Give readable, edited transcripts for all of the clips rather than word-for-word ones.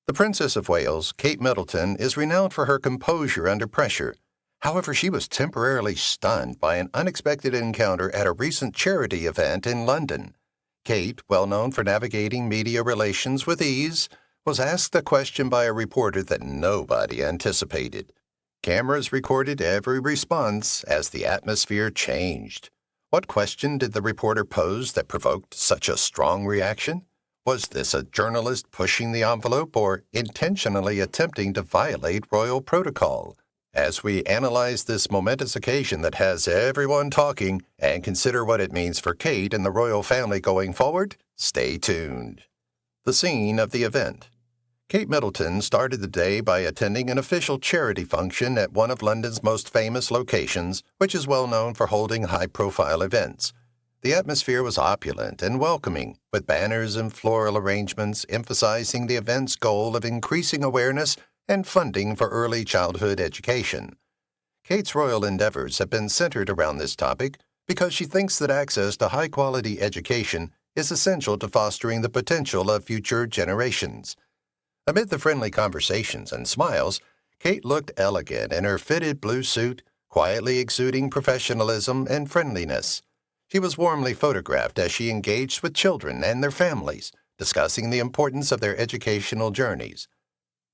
The Princess of Wales, Kate Middleton, is renowned for her composure under pressure. However, she was temporarily stunned by an unexpected encounter at a recent charity event in London. Kate, well known for navigating media relations with ease, was asked a question by a reporter that nobody anticipated. Cameras recorded every response as the atmosphere changed. What question did the reporter pose that provoked such a strong reaction? Was this a journalist pushing the envelope or intentionally attempting to violate royal protocol? As we analyze this momentous occasion that has everyone talking and consider what it means for Kate and the royal family going forward, stay tuned. The scene of the event. Kate Middleton started the day by attending an official charity function at one of London's most famous locations, which is well known for holding high-profile events. The atmosphere was opulent and welcoming, with banners and floral arrangements emphasizing the event's goal of increasing awareness and funding for early childhood education. Kate's royal endeavors have been centered around this topic because she thinks that access to high-quality education is essential to fostering the potential of future generations. Amid the friendly conversations and smiles, Kate looked elegant in her fitted blue suit, quietly exuding professionalism and friendliness. She was warmly photographed as she engaged with children and their families, discussing the importance of their educational journeys.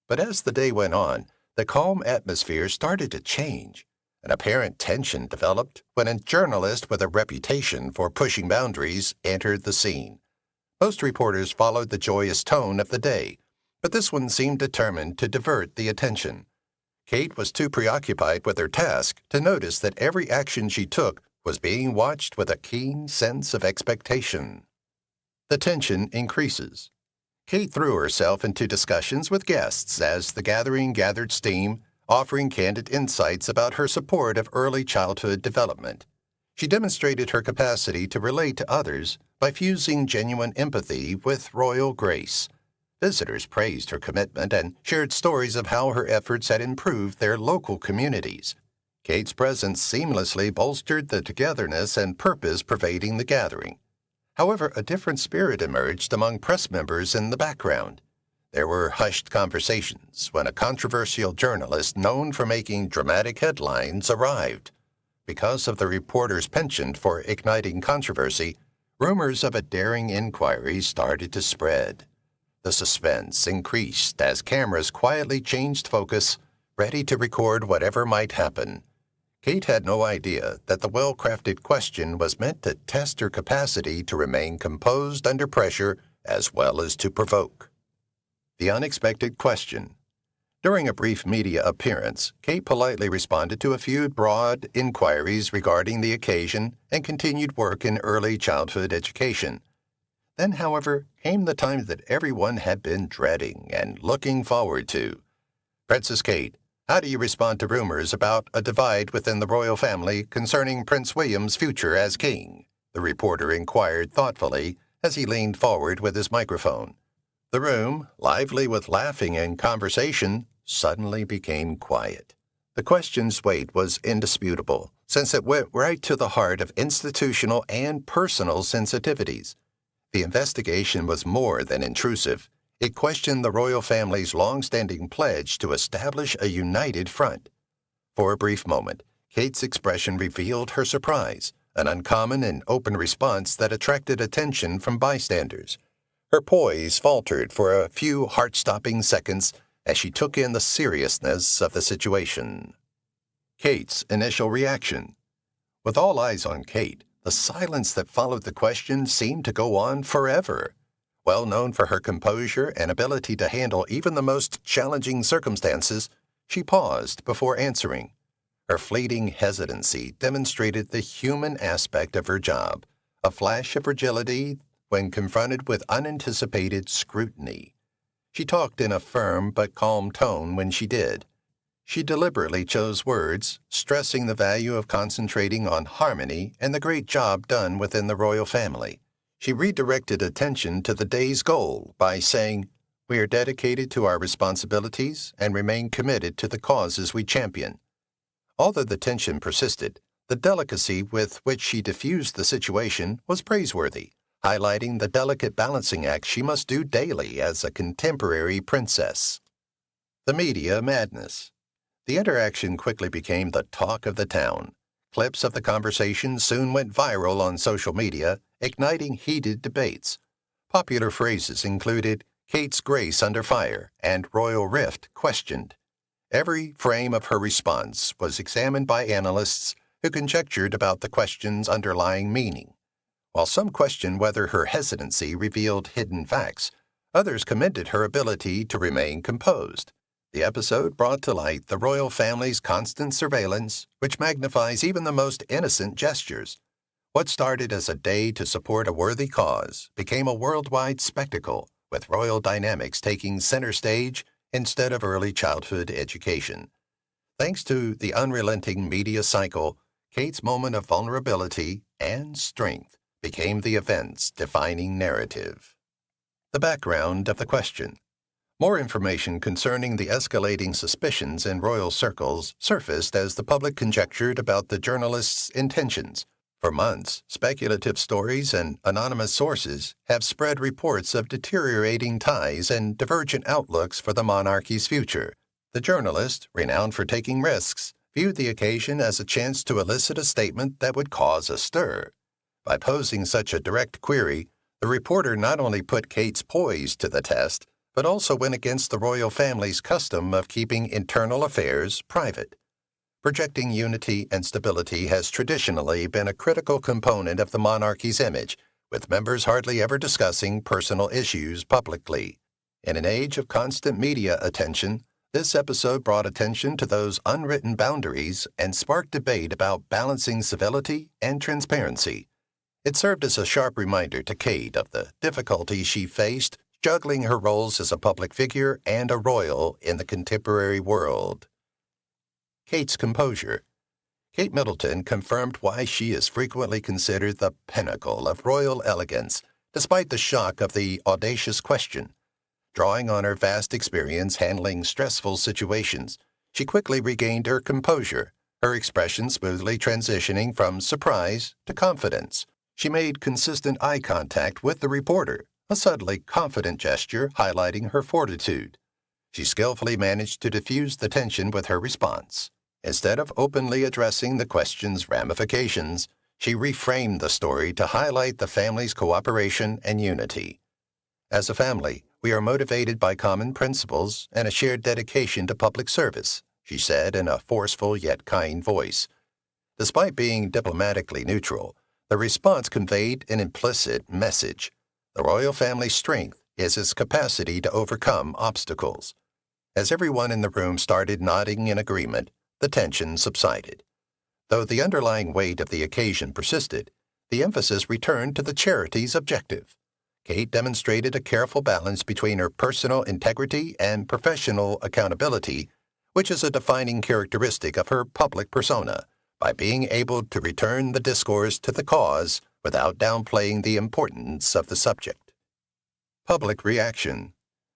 But as the day went on, the calm atmosphere started to change. An apparent tension developed when a journalist with a reputation for pushing boundaries entered the scene. Most reporters followed the joyous tone of the day, but this one seemed determined to divert the attention. Kate was too preoccupied with her task to notice that every action she took was being watched with a keen sense of expectation. The tension increases. Kate threw herself into discussions with guests as the gathering gathered steam, offering candid insights about her support of early childhood development. She demonstrated her capacity to relate to others by fusing genuine empathy with royal grace. Visitors praised her commitment and shared stories of how her efforts had improved their local communities. Kate's presence seamlessly bolstered the togetherness and purpose pervading the gathering. However, a different spirit emerged among press members in the background. There were hushed conversations when a controversial journalist known for making dramatic headlines arrived. Because of the reporter's penchant for igniting controversy, rumors of a daring inquiry started to spread. The suspense increased as cameras quietly changed focus, ready to record whatever might happen. Kate had no idea that the well-crafted question was meant to test her capacity to remain composed under pressure as well as to provoke. The unexpected question. During a brief media appearance, Kate politely responded to a few broad inquiries regarding the occasion and continued work in early childhood education. Then, however, came the time that everyone had been dreading and looking forward to. Princess Kate, how do you respond to rumors about a divide within the royal family concerning Prince William's future as king? The reporter inquired thoughtfully as he leaned forward with his microphone. The room, lively with laughing and conversation, suddenly became quiet. The question's weight was indisputable, since it went right to the heart of institutional and personal sensitivities. The investigation was more than intrusive. It questioned the royal family's long-standing pledge to establish a united front. For a brief moment, Kate's expression revealed her surprise, an uncommon and open response that attracted attention from bystanders. Her poise faltered for a few heart-stopping seconds as she took in the seriousness of the situation. Kate's initial reaction. With all eyes on Kate, the silence that followed the question seemed to go on forever. Well known for her composure and ability to handle even the most challenging circumstances, she paused before answering. Her fleeting hesitancy demonstrated the human aspect of her job, a flash of fragility when confronted with unanticipated scrutiny. She talked in a firm but calm tone when she did. She deliberately chose words, stressing the value of concentrating on harmony and the great job done within the royal family. She redirected attention to the day's goal by saying, "We are dedicated to our responsibilities and remain committed to the causes we champion." Although the tension persisted, the delicacy with which she diffused the situation was praiseworthy, highlighting the delicate balancing act she must do daily as a contemporary princess. The media madness. The interaction quickly became the talk of the town. Clips of the conversation soon went viral on social media, igniting heated debates. Popular phrases included Kate's grace under fire and royal rift questioned. Every frame of her response was examined by analysts who conjectured about the question's underlying meaning. While some questioned whether her hesitancy revealed hidden facts, others commended her ability to remain composed. The episode brought to light the royal family's constant surveillance, which magnifies even the most innocent gestures. What started as a day to support a worthy cause became a worldwide spectacle, with royal dynamics taking center stage instead of early childhood education. Thanks to the unrelenting media cycle, Kate's moment of vulnerability and strength became the event's defining narrative. The background of the question. More information concerning the escalating suspicions in royal circles surfaced as the public conjectured about the journalist's intentions. For months, speculative stories and anonymous sources have spread reports of deteriorating ties and divergent outlooks for the monarchy's future. The journalist, renowned for taking risks, viewed the occasion as a chance to elicit a statement that would cause a stir. By posing such a direct query, the reporter not only put Kate's poise to the test, but also went against the royal family's custom of keeping internal affairs private. Projecting unity and stability has traditionally been a critical component of the monarchy's image, with members hardly ever discussing personal issues publicly. In an age of constant media attention, this episode brought attention to those unwritten boundaries and sparked debate about balancing civility and transparency. It served as a sharp reminder to Kate of the difficulties she faced juggling her roles as a public figure and a royal in the contemporary world. Kate's composure. Kate Middleton confirmed why she is frequently considered the pinnacle of royal elegance, despite the shock of the audacious question. Drawing on her vast experience handling stressful situations, she quickly regained her composure, her expression smoothly transitioning from surprise to confidence. She made consistent eye contact with the reporter, a subtly confident gesture highlighting her fortitude. She skillfully managed to diffuse the tension with her response. Instead of openly addressing the question's ramifications, she reframed the story to highlight the family's cooperation and unity. As a family, we are motivated by common principles and a shared dedication to public service, she said in a forceful yet kind voice. Despite being diplomatically neutral, the response conveyed an implicit message. The royal family's strength is its capacity to overcome obstacles. As everyone in the room started nodding in agreement, the tension subsided. Though the underlying weight of the occasion persisted, the emphasis returned to the charity's objective. Kate demonstrated a careful balance between her personal integrity and professional accountability, which is a defining characteristic of her public persona, by being able to return the discourse to the cause without downplaying the importance of the subject. Public reaction.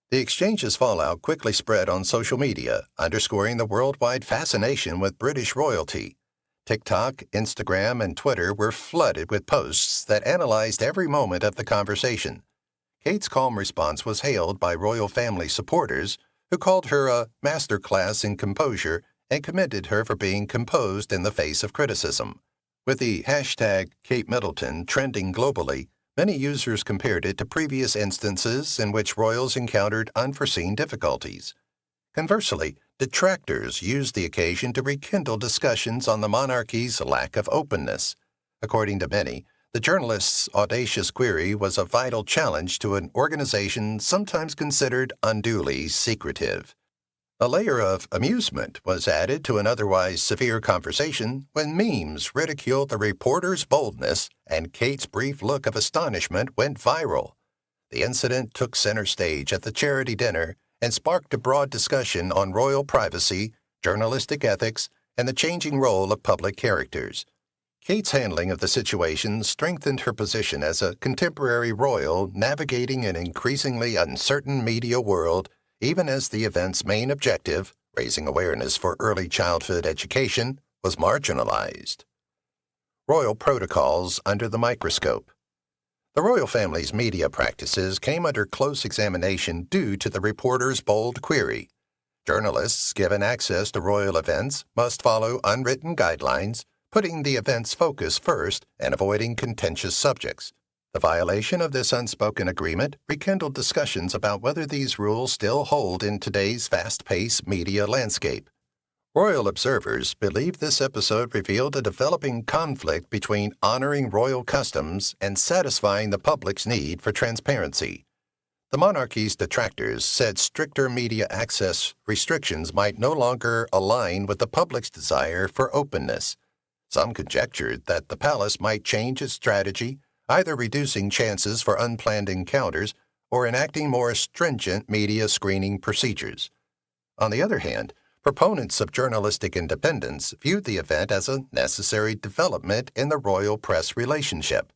The exchange's fallout quickly spread on social media, underscoring the worldwide fascination with British royalty. TikTok, Instagram, and Twitter were flooded with posts that analyzed every moment of the conversation. Kate's calm response was hailed by royal family supporters, who called her a masterclass in composure and commended her for being composed in the face of criticism. With the hashtag Kate Middleton trending globally, many users compared it to previous instances in which royals encountered unforeseen difficulties. Conversely, detractors used the occasion to rekindle discussions on the monarchy's lack of openness. According to many, the journalist's audacious query was a vital challenge to an organization sometimes considered unduly secretive. A layer of amusement was added to an otherwise severe conversation when memes ridiculed the reporter's boldness and Kate's brief look of astonishment went viral. The incident took center stage at the charity dinner and sparked a broad discussion on royal privacy, journalistic ethics, and the changing role of public characters. Kate's handling of the situation strengthened her position as a contemporary royal navigating an increasingly uncertain media world, even as the event's main objective, raising awareness for early childhood education, was marginalized. Royal protocols under the microscope. The royal family's media practices came under close examination due to the reporter's bold query. Journalists given access to royal events must follow unwritten guidelines, putting the event's focus first and avoiding contentious subjects. The violation of this unspoken agreement rekindled discussions about whether these rules still hold in today's fast-paced media landscape. Royal observers believe this episode revealed a developing conflict between honoring royal customs and satisfying the public's need for transparency. The monarchy's detractors said stricter media access restrictions might no longer align with the public's desire for openness. Some conjectured that the palace might change its strategy, either reducing chances for unplanned encounters or enacting more stringent media screening procedures. On the other hand, proponents of journalistic independence viewed the event as a necessary development in the royal-press relationship.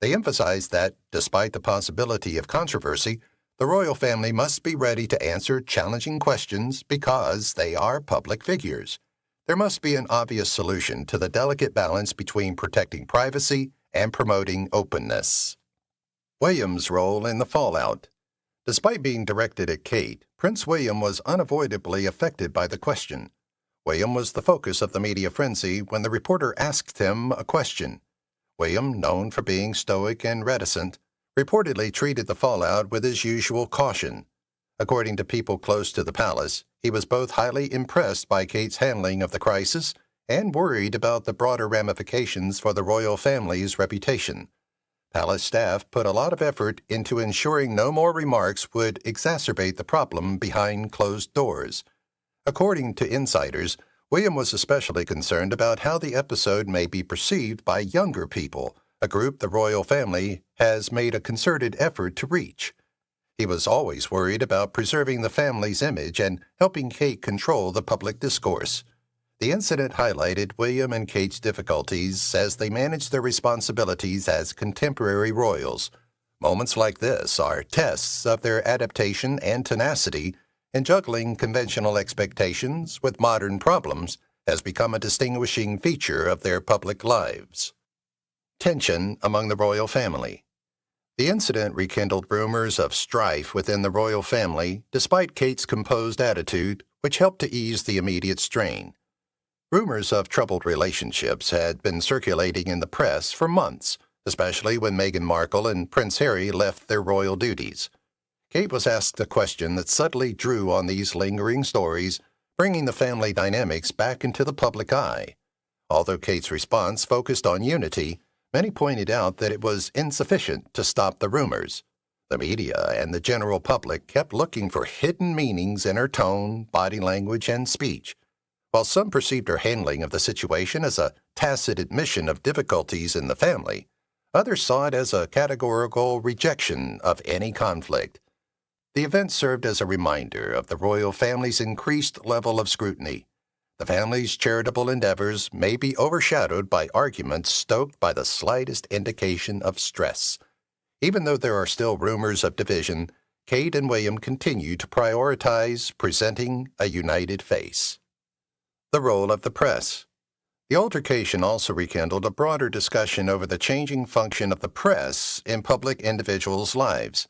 They emphasized that, despite the possibility of controversy, the royal family must be ready to answer challenging questions because they are public figures. There must be an obvious solution to the delicate balance between protecting privacy and promoting openness. William's role in the fallout. Despite being directed at Kate, Prince William was unavoidably affected by the question. William was the focus of the media frenzy when the reporter asked him a question. William, known for being stoic and reticent, reportedly treated the fallout with his usual caution. According to people close to the palace, he was both highly impressed by Kate's handling of the crisis and worried about the broader ramifications for the royal family's reputation. Palace staff put a lot of effort into ensuring no more remarks would exacerbate the problem behind closed doors. According to insiders, William was especially concerned about how the episode may be perceived by younger people, a group the royal family has made a concerted effort to reach. He was always worried about preserving the family's image and helping Kate control the public discourse. The incident highlighted William and Kate's difficulties as they managed their responsibilities as contemporary royals. Moments like this are tests of their adaptation and tenacity, and juggling conventional expectations with modern problems has become a distinguishing feature of their public lives. Tension among the royal family. The incident rekindled rumors of strife within the royal family, despite Kate's composed attitude, which helped to ease the immediate strain. Rumors of troubled relationships had been circulating in the press for months, especially when Meghan Markle and Prince Harry left their royal duties. Kate was asked a question that subtly drew on these lingering stories, bringing the family dynamics back into the public eye. Although Kate's response focused on unity, many pointed out that it was insufficient to stop the rumors. The media and the general public kept looking for hidden meanings in her tone, body language, and speech. While some perceived her handling of the situation as a tacit admission of difficulties in the family, others saw it as a categorical rejection of any conflict. The event served as a reminder of the royal family's increased level of scrutiny. The family's charitable endeavors may be overshadowed by arguments stoked by the slightest indication of stress. Even though there are still rumors of division, Kate and William continue to prioritize presenting a united face. The role of the press. The altercation also rekindled a broader discussion over the changing function of the press in public individuals' lives.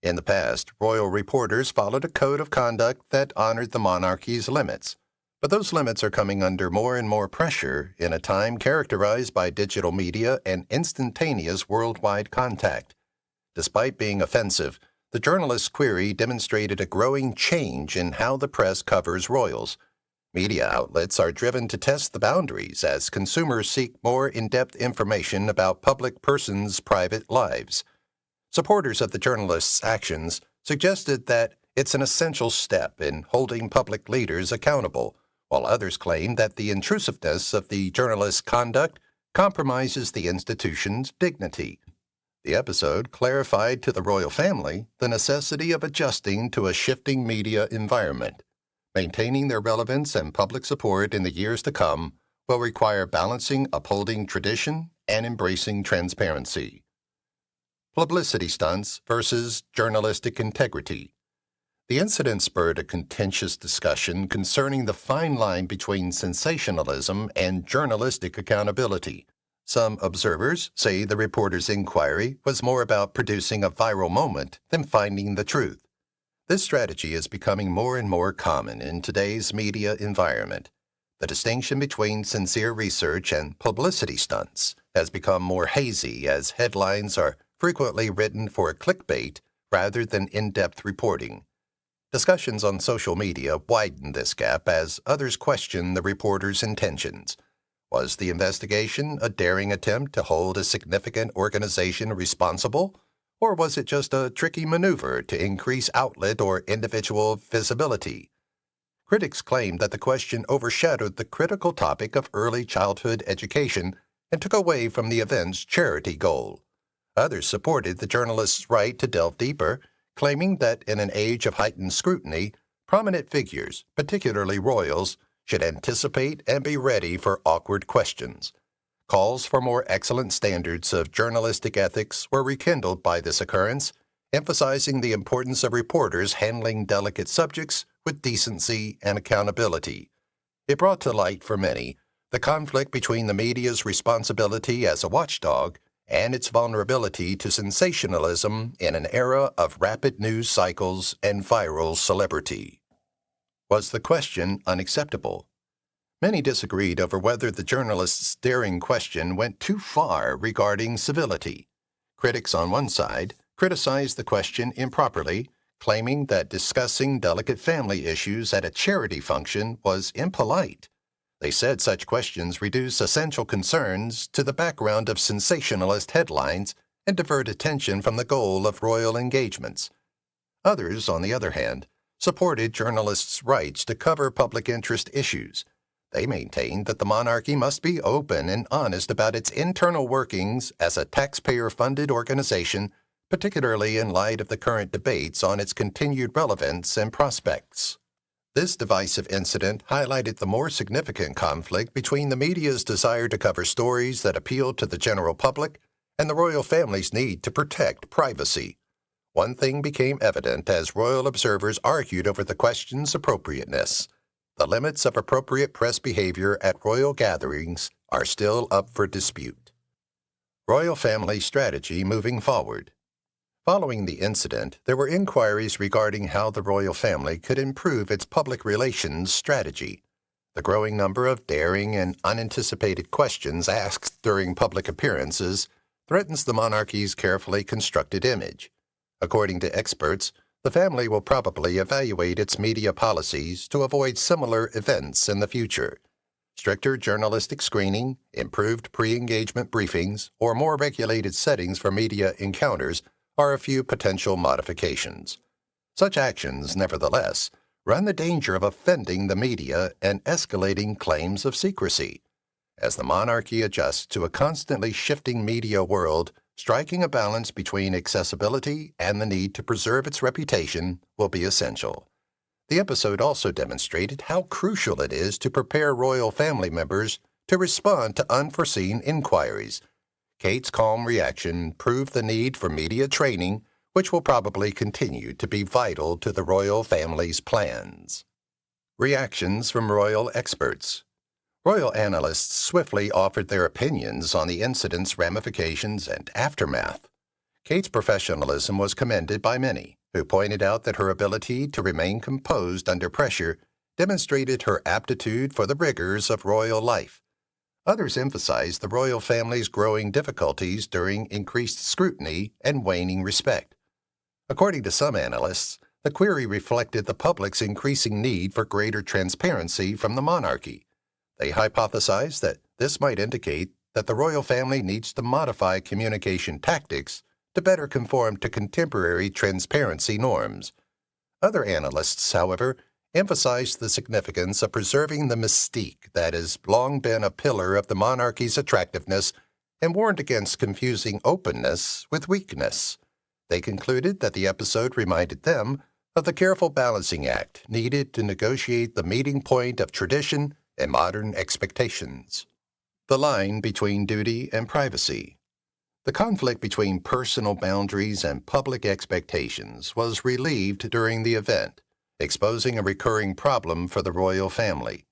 In the past, royal reporters followed a code of conduct that honored the monarchy's limits. But those limits are coming under more and more pressure in a time characterized by digital media and instantaneous worldwide contact. Despite being offensive, the journalist's query demonstrated a growing change in how the press covers royals. Media outlets are driven to test the boundaries as consumers seek more in-depth information about public persons' private lives. Supporters of the journalist's actions suggested that it's an essential step in holding public leaders accountable, while others claim that the intrusiveness of the journalist's conduct compromises the institution's dignity. The episode clarified to the royal family the necessity of adjusting to a shifting media environment. Maintaining their relevance and public support in the years to come will require balancing upholding tradition and embracing transparency. Publicity stunts versus journalistic integrity. The incident spurred a contentious discussion concerning the fine line between sensationalism and journalistic accountability. Some observers say the reporter's inquiry was more about producing a viral moment than finding the truth. This strategy is becoming more and more common in today's media environment. The distinction between sincere research and publicity stunts has become more hazy as headlines are frequently written for clickbait rather than in-depth reporting. Discussions on social media widen this gap as others question the reporter's intentions. Was the investigation a daring attempt to hold a significant organization responsible, or was it just a tricky maneuver to increase outlet or individual visibility? Critics claim that the question overshadowed the critical topic of early childhood education and took away from the event's charity goal. Others supported the journalist's right to delve deeper, claiming that in an age of heightened scrutiny, prominent figures, particularly royals, should anticipate and be ready for awkward questions. Calls for more excellent standards of journalistic ethics were rekindled by this occurrence, emphasizing the importance of reporters handling delicate subjects with decency and accountability. It brought to light for many the conflict between the media's responsibility as a watchdog and its vulnerability to sensationalism in an era of rapid news cycles and viral celebrity. Was the question unacceptable? Many disagreed over whether the journalist's daring question went too far regarding civility. Critics on one side criticized the question improperly, claiming that discussing delicate family issues at a charity function was impolite. They said such questions reduce essential concerns to the background of sensationalist headlines and divert attention from the goal of royal engagements. Others, on the other hand, supported journalists' rights to cover public interest issues. They maintained that the monarchy must be open and honest about its internal workings as a taxpayer-funded organization, particularly in light of the current debates on its continued relevance and prospects. This divisive incident highlighted the more significant conflict between the media's desire to cover stories that appeal to the general public and the royal family's need to protect privacy. One thing became evident as royal observers argued over the question's appropriateness. The limits of appropriate press behavior at royal gatherings are still up for dispute. Royal family strategy moving forward. Following the incident, there were inquiries regarding how the royal family could improve its public relations strategy. The growing number of daring and unanticipated questions asked during public appearances threatens the monarchy's carefully constructed image. According to experts, the family will probably evaluate its media policies to avoid similar events in the future. Stricter journalistic screening, improved pre-engagement briefings, or more regulated settings for media encounters are a few potential modifications. Such actions, nevertheless, run the danger of offending the media and escalating claims of secrecy. As the monarchy adjusts to a constantly shifting media world, striking a balance between accessibility and the need to preserve its reputation will be essential. The episode also demonstrated how crucial it is to prepare royal family members to respond to unforeseen inquiries. Kate's calm reaction proved the need for media training, which will probably continue to be vital to the royal family's plans. Reactions from royal experts. Royal analysts swiftly offered their opinions on the incident's ramifications and aftermath. Kate's professionalism was commended by many, who pointed out that her ability to remain composed under pressure demonstrated her aptitude for the rigors of royal life. Others emphasized the royal family's growing difficulties during increased scrutiny and waning respect. According to some analysts, the query reflected the public's increasing need for greater transparency from the monarchy. They hypothesized that this might indicate that the royal family needs to modify communication tactics to better conform to contemporary transparency norms. Other analysts, however, emphasized the significance of preserving the mystique that has long been a pillar of the monarchy's attractiveness and warned against confusing openness with weakness. They concluded that the episode reminded them of the careful balancing act needed to negotiate the meeting point of tradition and modern expectations. The line between duty and privacy. The conflict between personal boundaries and public expectations was relieved during the event, exposing a recurring problem for the royal family.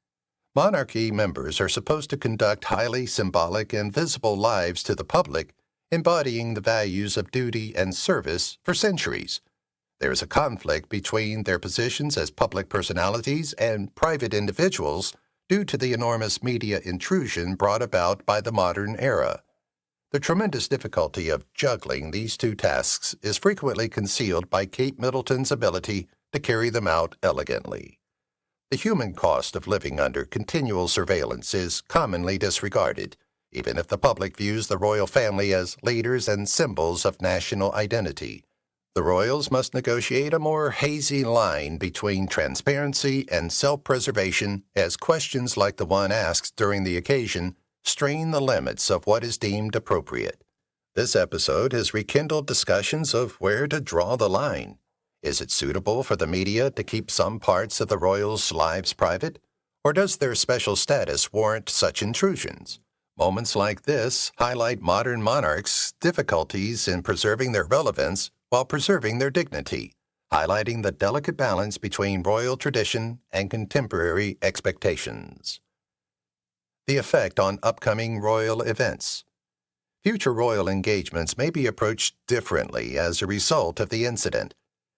Monarchy members are supposed to conduct highly symbolic and visible lives to the public, embodying the values of duty and service for centuries. There is a conflict between their positions as public personalities and private individuals due to the enormous media intrusion brought about by the modern era. The tremendous difficulty of juggling these two tasks is frequently concealed by Kate Middleton's ability to carry them out elegantly. The human cost of living under continual surveillance is commonly disregarded, even if the public views the royal family as leaders and symbols of national identity. The royals must negotiate a more hazy line between transparency and self-preservation as questions like the one asked during the occasion strain the limits of what is deemed appropriate. This episode has rekindled discussions of where to draw the line. Is it suitable for the media to keep some parts of the royals' lives private, or does their special status warrant such intrusions? Moments like this highlight modern monarchs' difficulties in preserving their relevance while preserving their dignity, highlighting the delicate balance between royal tradition and contemporary expectations. The effect on upcoming royal events. Future royal engagements may be approached differently as a result of the incident.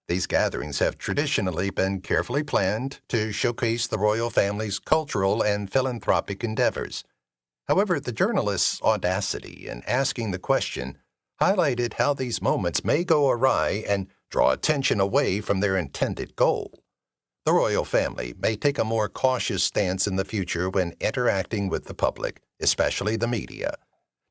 These gatherings have traditionally been carefully planned to showcase the royal family's cultural and philanthropic endeavors. However, the journalist's audacity in asking the question highlighted how these moments may go awry and draw attention away from their intended goal. The royal family may take a more cautious stance in the future when interacting with the public, especially the media.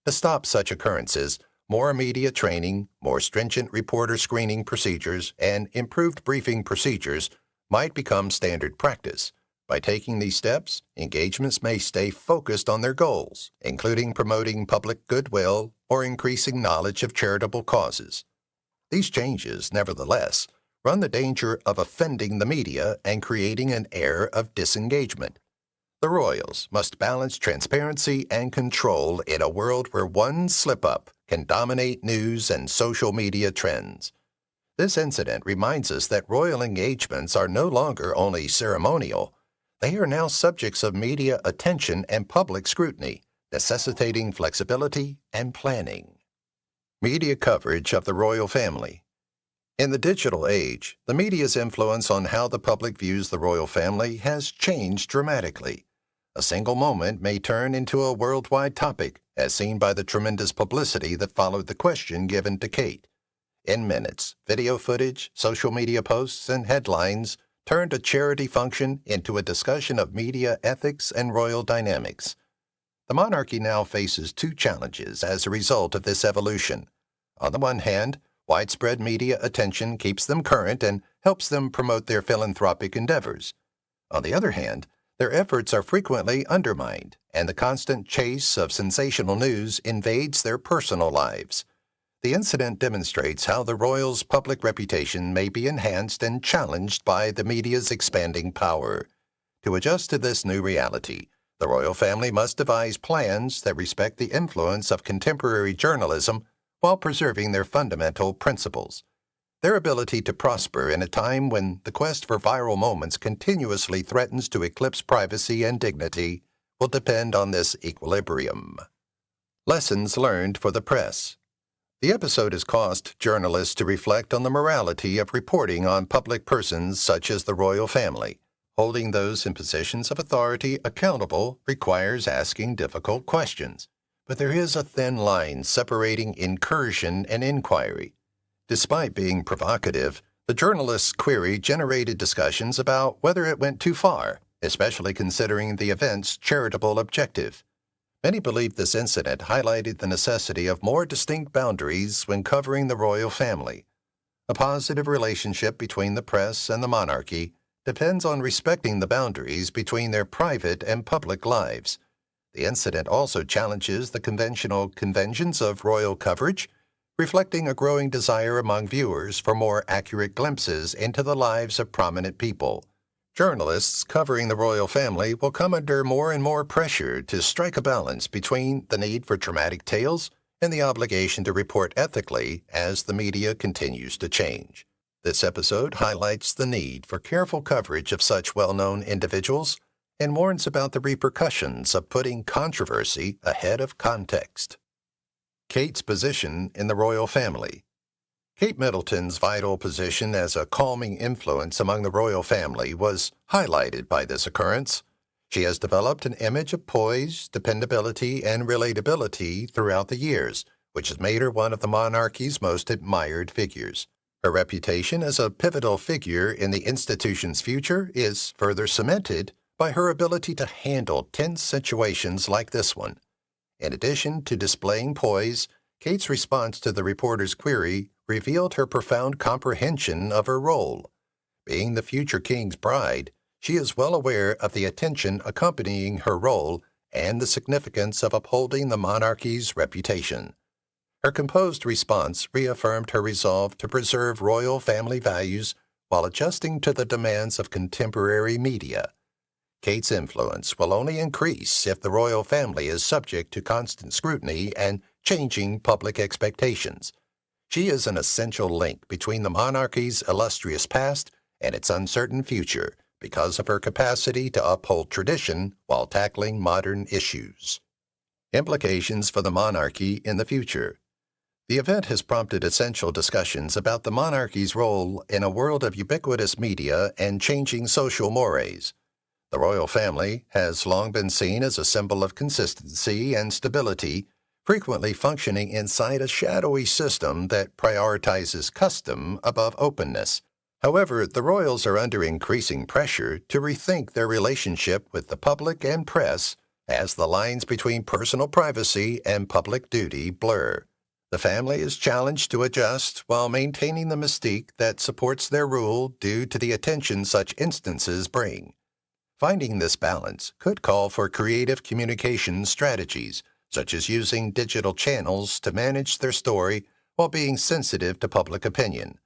To stop such occurrences, more media training, more stringent reporter screening procedures, and improved briefing procedures might become standard practice. By taking these steps, engagements may stay focused on their goals, including promoting public goodwill or increasing knowledge of charitable causes. These changes, nevertheless, run the danger of offending the media and creating an air of disengagement. The royals must balance transparency and control in a world where one slip-up can dominate news and social media trends. This incident reminds us that royal engagements are no longer only ceremonial. They are now subjects of media attention and public scrutiny, necessitating flexibility and planning. Media coverage of the royal family. In the digital age, the media's influence on how the public views the royal family has changed dramatically. A single moment may turn into a worldwide topic, as seen by the tremendous publicity that followed the question given to Kate. In minutes, video footage, social media posts, and headlines turned a charity function into a discussion of media ethics and royal dynamics. The monarchy now faces two challenges as a result of this evolution. On the one hand, widespread media attention keeps them current and helps them promote their philanthropic endeavors. On the other hand, their efforts are frequently undermined, and the constant chase of sensational news invades their personal lives. The incident demonstrates how the royals' public reputation may be enhanced and challenged by the media's expanding power. To adjust to this new reality, the royal family must devise plans that respect the influence of contemporary journalism while preserving their fundamental principles. Their ability to prosper in a time when the quest for viral moments continuously threatens to eclipse privacy and dignity will depend on this equilibrium. Lessons learned for the press. The episode has caused journalists to reflect on the morality of reporting on public persons such as the royal family. Holding those in positions of authority accountable requires asking difficult questions, but there is a thin line separating incursion and inquiry. Despite being provocative, the journalist's query generated discussions about whether it went too far, especially considering the event's charitable objective. Many believe this incident highlighted the necessity of more distinct boundaries when covering the royal family. A positive relationship between the press and the monarchy depends on respecting the boundaries between their private and public lives. The incident also challenges the conventional conventions of royal coverage, reflecting a growing desire among viewers for more accurate glimpses into the lives of prominent people. Journalists covering the royal family will come under more and more pressure to strike a balance between the need for dramatic tales and the obligation to report ethically as the media continues to change. This episode highlights the need for careful coverage of such well-known individuals and warns about the repercussions of putting controversy ahead of context. Kate's position in the royal family. Kate Middleton's vital position as a calming influence among the royal family was highlighted by this occurrence. She has developed an image of poise, dependability, and relatability throughout the years, which has made her one of the monarchy's most admired figures. Her reputation as a pivotal figure in the institution's future is further cemented by her ability to handle tense situations like this one. In addition to displaying poise, Kate's response to the reporter's query revealed her profound comprehension of her role. Being the future king's bride, she is well aware of the attention accompanying her role and the significance of upholding the monarchy's reputation. Her composed response reaffirmed her resolve to preserve royal family values while adjusting to the demands of contemporary media. Kate's influence will only increase if the royal family is subject to constant scrutiny and changing public expectations. She is an essential link between the monarchy's illustrious past and its uncertain future because of her capacity to uphold tradition while tackling modern issues. Implications for the monarchy in the future. The event has prompted essential discussions about the monarchy's role in a world of ubiquitous media and changing social mores. The royal family has long been seen as a symbol of consistency and stability, frequently functioning inside a shadowy system that prioritizes custom above openness. However, the royals are under increasing pressure to rethink their relationship with the public and press as the lines between personal privacy and public duty blur. The family is challenged to adjust while maintaining the mystique that supports their rule due to the attention such instances bring. Finding this balance could call for creative communication strategies, such as using digital channels to manage their story while being sensitive to public opinion.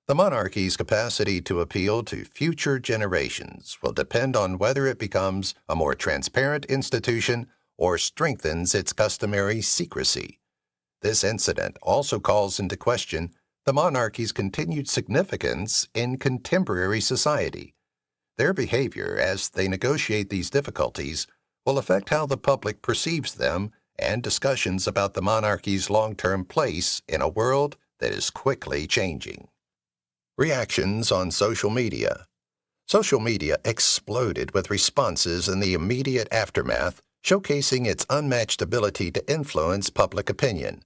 The monarchy's capacity to appeal to future generations will depend on whether it becomes a more transparent institution or strengthens its customary secrecy. This incident also calls into question the monarchy's continued significance in contemporary society. Their behavior as they negotiate these difficulties will affect how the public perceives them and discussions about the monarchy's long-term place in a world that is quickly changing. Reactions on social media. Social media exploded with responses in the immediate aftermath, showcasing its unmatched ability to influence public opinion.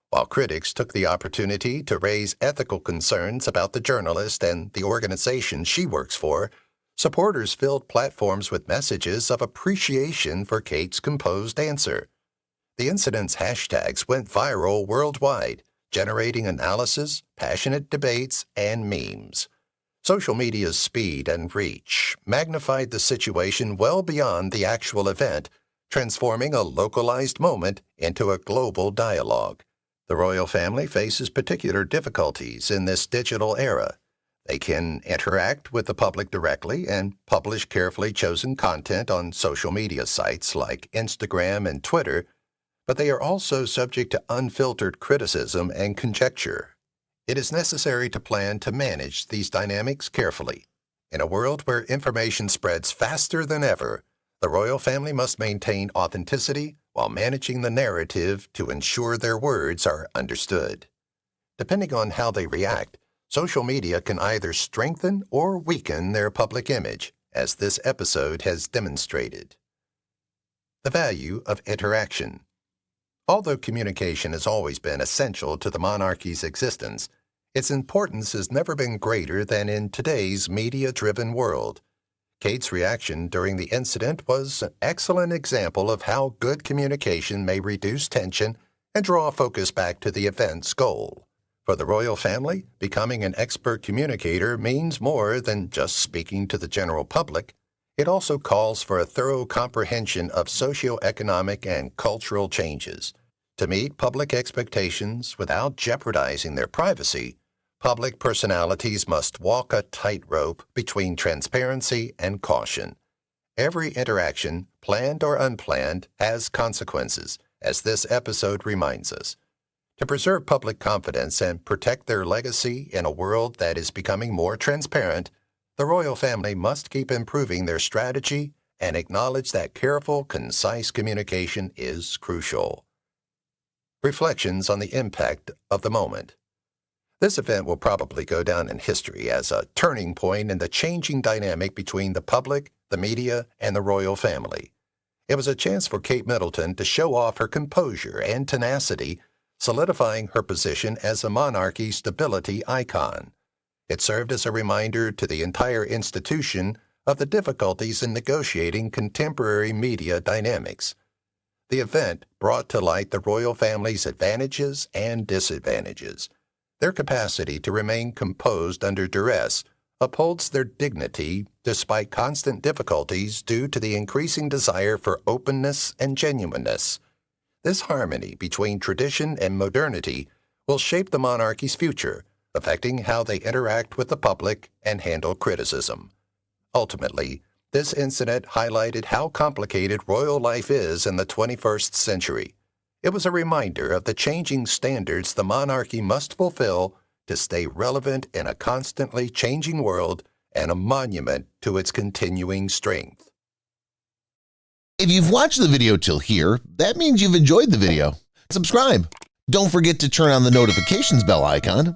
While critics took the opportunity to raise ethical concerns about the journalist and the organization she works for, supporters filled platforms with messages of appreciation for Kate's composed answer. The incident's hashtags went viral worldwide, generating analysis, passionate debates, and memes. Social media's speed and reach magnified the situation well beyond the actual event, transforming a localized moment into a global dialogue. The royal family faces particular difficulties in this digital era. They can interact with the public directly and publish carefully chosen content on social media sites like Instagram and Twitter, but they are also subject to unfiltered criticism and conjecture. It is necessary to plan to manage these dynamics carefully. In a world where information spreads faster than ever, the royal family must maintain authenticity while managing the narrative to ensure their words are understood. Depending on how they react, social media can either strengthen or weaken their public image, as this episode has demonstrated. The value of interaction. Although communication has always been essential to the monarchy's existence, its importance has never been greater than in today's media-driven world. Kate's reaction during the incident was an excellent example of how good communication may reduce tension and draw focus back to the event's goal. For the royal family, becoming an expert communicator means more than just speaking to the general public. It also calls for a thorough comprehension of socioeconomic and cultural changes. To meet public expectations without jeopardizing their privacy, public personalities must walk a tightrope between transparency and caution. Every interaction, planned or unplanned, has consequences, as this episode reminds us. To preserve public confidence and protect their legacy in a world that is becoming more transparent, the royal family must keep improving their strategy and acknowledge that careful, concise communication is crucial. Reflections on the impact of the moment. This event will probably go down in history as a turning point in the changing dynamic between the public, the media, and the royal family. It was a chance for Kate Middleton to show off her composure and tenacity, solidifying her position as a monarchy stability icon. It served as a reminder to the entire institution of the difficulties in negotiating contemporary media dynamics. The event brought to light the royal family's advantages and disadvantages. Their capacity to remain composed under duress upholds their dignity despite constant difficulties due to the increasing desire for openness and genuineness. This harmony between tradition and modernity will shape the monarchy's future, affecting how they interact with the public and handle criticism. Ultimately, this incident highlighted how complicated royal life is in the 21st century. It was a reminder of the changing standards the monarchy must fulfill to stay relevant in a constantly changing world and a monument to its continuing strength. If you've watched the video till here, that means you've enjoyed the video. Subscribe. Don't forget to turn on the notifications bell icon